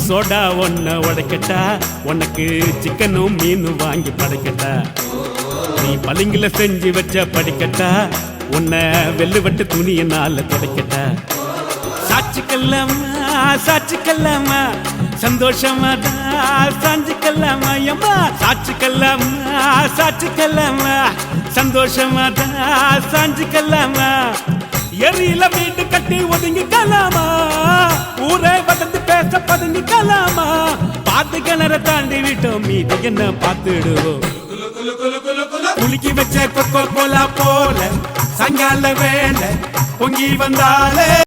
Soda ஒன்ன உடைக்கட்டா, உனக்கு சிக்கனும் மீனும் வாங்கி படைக்கட்டா, நீ பளிங்குல செஞ்சு வச்ச படிக்கட்டா, உன்னை வெள்ளுவட்டு துணியினால துடைக்கட்டா. சாட்சிக்கல்லாமா சாட்சிக்கல்லாமா சந்தோஷமா தான் சாஞ்சிக்கல்லாமா எம்மா, சாட்சிக்கல்லாமா சாட்சிக்கல்லாமா சந்தோஷமா தான் சாஞ்சிக்கல்லாமா. எரியில வீட்டு கட்டி ஒதுங்கிக்கலாமா, ஊரே வளர்ந்து பேச பதுங்கிக்கலாமா. பாத்து கிணற தாண்டி விட்டோம், மீது என்ன பார்த்துடுவோம். குலுக்கி வச்ச கொக்கோ கோலா போல சாயங்கால வேலை பொங்கி வந்தாலே